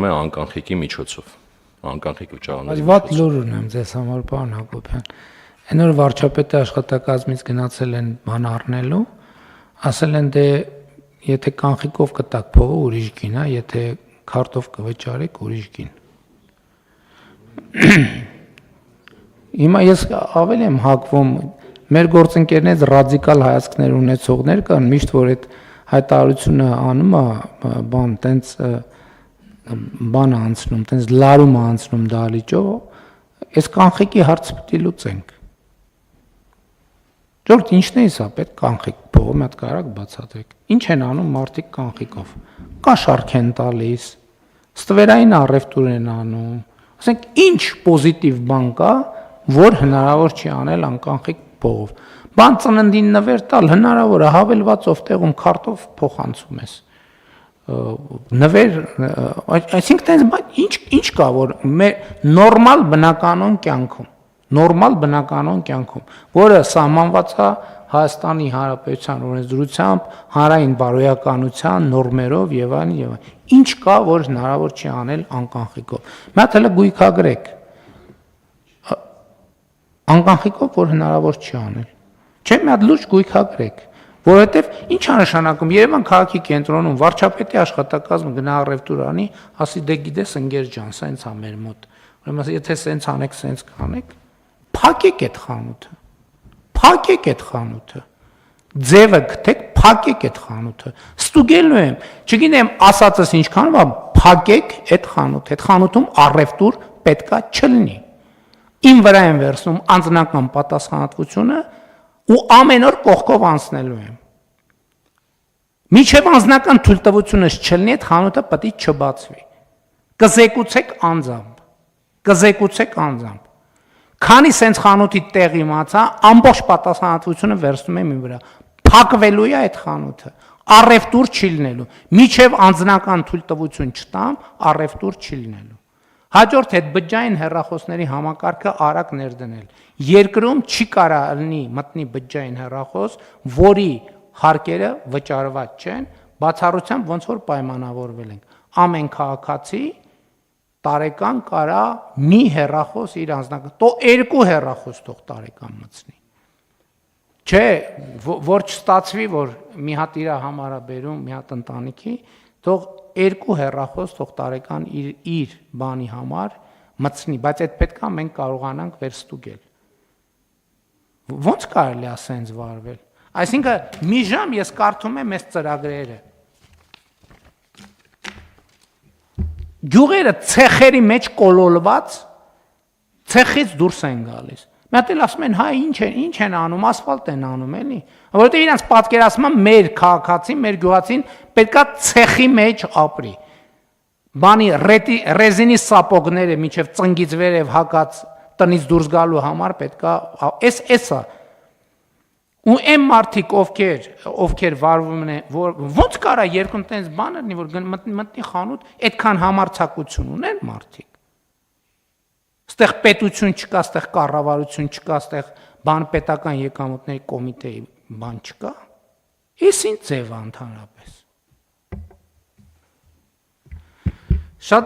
վճարվում է անկանխիկի միջոցով։ Անկանխիկ վճարումների Վատ լուր ունեմ ձեզ համար, պարոն Հակոբյան։ Այն որ վարչապետի աշխատակազմից գնացել են բան առնելու, ասել են դե եթե կանխիկով կտակ փողը ուրիշ գին, հա, եթե քարտով կվճարեք ուրիշ գին։ Հիմա ես ավելի եմ հակվում, մեր գործընկերներից ռադիկալ հայացքներ ունեցողներ կան, միշտ որ այդ հայտարարությունը անում է, բան տենց բան անցնում, տենց լարում անցնում դալիճով, այս կանխիկի հարցը պետք է լուծենք։ Ժողովուրդ ինչն է սա, պետք կանխիկ փողը մի հատ կարակ բացատրեք։ Ինչ են անում մարդիկ կանխիկով։ Կա շարք են տալիս, ստվերային առևտուր են անում, ասենք ինչ պոզիտիվ բան կա, որ հնարավոր չի անել անկանխիկ փողով։ Բան ծննդին նվեր տալ հնարավոր է, հավելվածով տեղում քարտով փոխանցում ես։ Նվեր, այսինքն ինչ կա, որ նորմալ բնականon կյանքում, որը սահմանված է Հայաստանի Հանրապետության օրենսդրությամբ, հանրային բարոյականության նորմերով եւ այլն եւ այլն։ Ինչ կա, որ հնարավոր չի անել անկանխիկով։ Մի հատ հələ գույքագրեք։ Անկանխիկով որ հնարավոր չի անել։ Չէ՞ մի հատ լուրջ գույքագրեք, որովհետեւ ի՞նչ է նշանակում Երևան քաղաքի կենտրոնում վարչապետի աշխատակազմը գնա առևտուր անի, ասի դե գիտես ընկեր ջան, սենց է մեր մոտ։ Ուրեմն եթե սենց անեք, սենց կանեք, փակեք այդ խանութը։ Ձևը գտեք, փակեք այդ խանութը։ Ստուգելու եմ, չգիտեմ, ասածս ինչքանով է, փակեք այդ խանութը։ Այդ խանութում առևտուր պետքա չլինի։ Իմ վրա եմ վերցնում անձնական պատասխանատվությունը ու ամեն օր կողքով անցնելու եմ։ Մինչև անձնական թույլտվությունս չլինի, այդ խանութը պետք է չբացվի։ Կզեկուցեք անձամբ։ Քանի սենց խանութի տեղ իմացա, ամբողջ պատասխանատվությունը վերցնում եմ իմ վրա։ Փակվելու է այդ խանութը, առևտուր չի լինելու։ Մինչև անձնական թույլտվություն չտամ, առևտուր չի լինելու։ Հաջորդ հետ բջջային հեռախոսների համակարգը արագ ներդնել։ Երկրում չի կարա մտնի բջջային հեռախոս, որի հարկերը վճարված չեն, բացառությամբ ոնց որ պայմանավորվել ենք։ Ամեն քաղաքացի տարեկան կարա մի հեռախոս իր անձնական, թող 2 հեռախոս թող տարեկան մտցնի։ Չէ, որ չստացվի, որ մի հատ իր համար է բերում, մի հատ ընտանիքի, թող 2 հեռախոս թող տարեկան իր բանի համար մտցնի, բայց այդ պետքա մենք կարողանանք վերստուգել։ Ոնց կարելի է ասենց վարվել։ Այսինքն մի ժամ ես կարդում եմ այս ծրագրերը։ Գյուղերը ցեխերի մեջ կոլոլված, ցեխից դուրս են գալիս։ Մի հատ էլ ասում են, հա ինչ են անում, ասֆալտ են անում, էլի։ Որովհետև իրանց պատկերացումը մեր քաղաքացին, մեր գյուղացին պետքա ցեխի մեջ ապրի։ Բանի ռեզինի սապոգները մինչև ծնգից վերև հակած տնից դուրս գալու համար պետքա էսա։ Ու այն մարդիկ, ովքեր վարվում են, ոնց կարա երկում տենց բան լինի, որ մտնի խանութ, այդքան համարձակություն ունեն մարդիկ։ Ստեղ պետություն չկա, ստեղ կառավարություն չկա, ստեղ բան պետական եկամուտների կոմիտեի բան չկա։ Էս ինչ ձև է ընդհանրապես։ Շատ